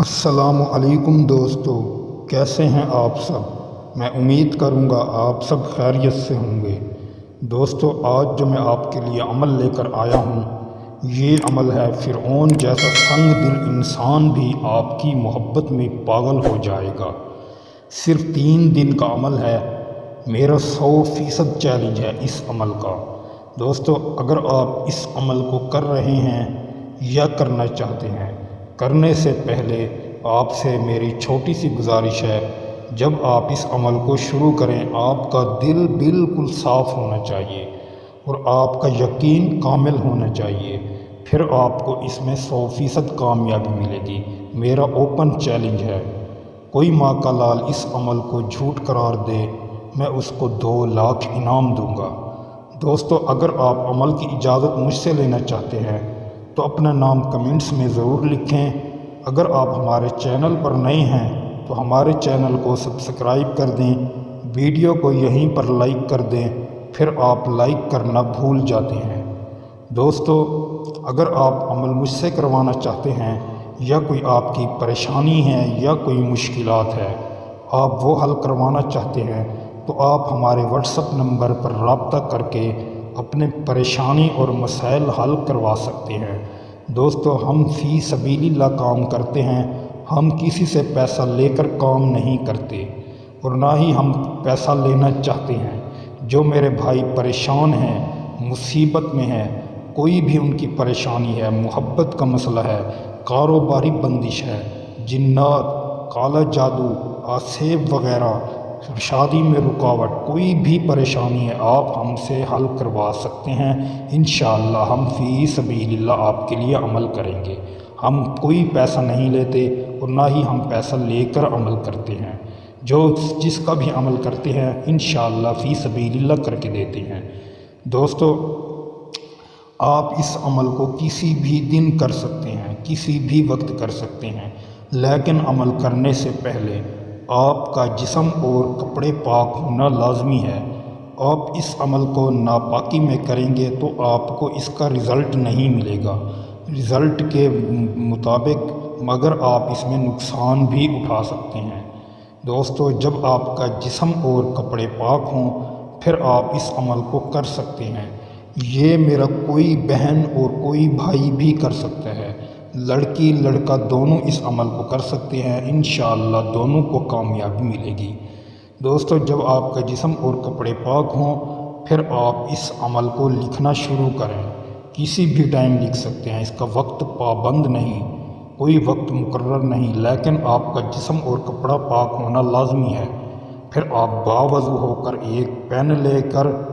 السلام علیکم دوستو، کیسے ہیں آپ سب؟ میں امید کروں گا آپ سب خیریت سے ہوں گے۔ دوستو، آج جو میں آپ کے لیے عمل لے کر آیا ہوں، یہ عمل ہے فرعون جیسا سنگ دل انسان بھی آپ کی محبت میں پاگل ہو جائے گا۔ صرف 3 دن کا عمل ہے، میرا 100% چیلنج ہے اس عمل کا۔ دوستو، اگر آپ اس عمل کو کر رہے ہیں یا کرنا چاہتے ہیں، کرنے سے پہلے آپ سے میری چھوٹی سی گزارش ہے، جب آپ اس عمل کو شروع کریں آپ کا دل بالکل صاف ہونا چاہیے اور آپ کا یقین کامل ہونا چاہیے، پھر آپ کو اس میں 100% کامیابی ملے گی۔ میرا اوپن چیلنج ہے، کوئی ماں کا لال اس عمل کو جھوٹ قرار دے، میں اس کو 2 لاکھ انعام دوں گا۔ دوستو، اگر آپ عمل کی اجازت مجھ سے لینا چاہتے ہیں تو اپنا نام کمنٹس میں ضرور لکھیں۔ اگر آپ ہمارے چینل پر نئے ہیں تو ہمارے چینل کو سبسکرائب کر دیں، ویڈیو کو یہیں پر لائک کر دیں، پھر آپ لائک کرنا بھول جاتے ہیں۔ دوستو، اگر آپ عمل مجھ سے کروانا چاہتے ہیں یا کوئی آپ کی پریشانی ہے یا کوئی مشکلات ہے، آپ وہ حل کروانا چاہتے ہیں تو آپ ہمارے واٹس ایپ نمبر پر رابطہ کر کے اپنے پریشانی اور مسائل حل کروا سکتے ہیں۔ دوستو، ہم فی سبیل اللہ کام کرتے ہیں، ہم کسی سے پیسہ لے کر کام نہیں کرتے اور نہ ہی ہم پیسہ لینا چاہتے ہیں۔ جو میرے بھائی پریشان ہیں، مصیبت میں ہیں، کوئی بھی ان کی پریشانی ہے، محبت کا مسئلہ ہے، کاروباری بندش ہے، جنات، کالا جادو، آسیب وغیرہ، شادی میں رکاوٹ، کوئی بھی پریشانی ہے، آپ ہم سے حل کروا سکتے ہیں۔ انشاءاللہ ہم فی سبیل اللہ آپ کے لیے عمل کریں گے۔ ہم کوئی پیسہ نہیں لیتے اور نہ ہی ہم پیسہ لے کر عمل کرتے ہیں۔ جس کا بھی عمل کرتے ہیں انشاءاللہ فی سبیل اللہ کر کے دیتے ہیں۔ دوستو، آپ اس عمل کو کسی بھی دن کر سکتے ہیں، کسی بھی وقت کر سکتے ہیں، لیکن عمل کرنے سے پہلے آپ کا جسم اور کپڑے پاک ہونا لازمی ہے۔ آپ اس عمل کو ناپاکی میں کریں گے تو آپ کو اس کا رزلٹ نہیں ملے گا۔ رزلٹ کے مطابق مگر آپ اس میں نقصان بھی اٹھا سکتے ہیں۔ دوستو، جب آپ کا جسم اور کپڑے پاک ہوں پھر آپ اس عمل کو کر سکتے ہیں۔ یہ میرا کوئی بہن اور کوئی بھائی بھی کر سکتا ہے، لڑکی لڑکا دونوں اس عمل کو کر سکتے ہیں، انشاءاللہ دونوں کو کامیابی ملے گی۔ دوستو، جب آپ کا جسم اور کپڑے پاک ہوں پھر آپ اس عمل کو لکھنا شروع کریں۔ کسی بھی ٹائم لکھ سکتے ہیں، اس کا وقت پابند نہیں، کوئی وقت مقرر نہیں، لیکن آپ کا جسم اور کپڑا پاک ہونا لازمی ہے۔ پھر آپ باوضو ہو کر ایک پین لے کر،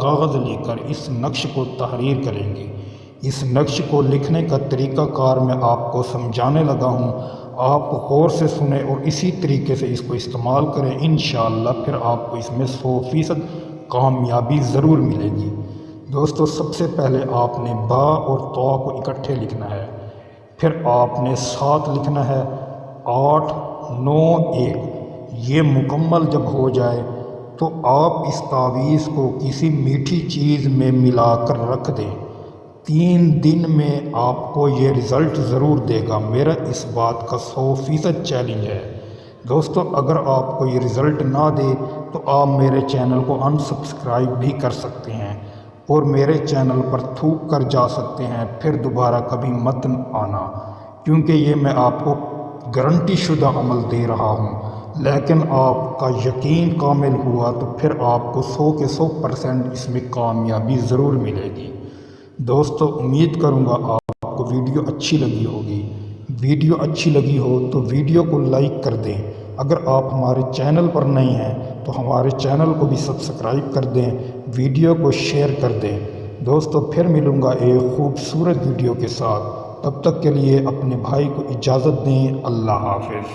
کاغذ لے کر اس نقش کو تحریر کریں گے۔ اس نقش کو لکھنے کا طریقہ کار میں آپ کو سمجھانے لگا ہوں، آپ غور سے سنیں اور اسی طریقے سے اس کو استعمال کریں، انشاءاللہ پھر آپ کو اس میں 100% کامیابی ضرور ملے گی۔ دوستو، سب سے پہلے آپ نے با اور طا کو اکٹھے لکھنا ہے، پھر آپ نے 7 لکھنا ہے، 8، 9، 1۔ یہ مکمل جب ہو جائے تو آپ اس تعویذ کو کسی میٹھی چیز میں ملا کر رکھ دیں۔ 3 دن میں آپ کو یہ رزلٹ ضرور دے گا، میرا اس بات کا 100% چیلنج ہے۔ دوستو، اگر آپ کو یہ رزلٹ نہ دے تو آپ میرے چینل کو انسبسکرائب بھی کر سکتے ہیں اور میرے چینل پر تھوک کر جا سکتے ہیں، پھر دوبارہ کبھی مت آنا، کیونکہ یہ میں آپ کو گارنٹی شدہ عمل دے رہا ہوں۔ لیکن آپ کا یقین کامل ہوا تو پھر آپ کو 100 کے 100% اس میں کامیابی ضرور ملے گی۔ دوستو، امید کروں گا آپ کو ویڈیو اچھی لگی ہوگی۔ ویڈیو اچھی لگی ہو تو ویڈیو کو لائک کر دیں۔ اگر آپ ہمارے چینل پر نئے ہیں تو ہمارے چینل کو بھی سبسکرائب کر دیں، ویڈیو کو شیئر کر دیں۔ دوستو، پھر ملوں گا ایک خوبصورت ویڈیو کے ساتھ، تب تک کے لیے اپنے بھائی کو اجازت دیں۔ اللہ حافظ۔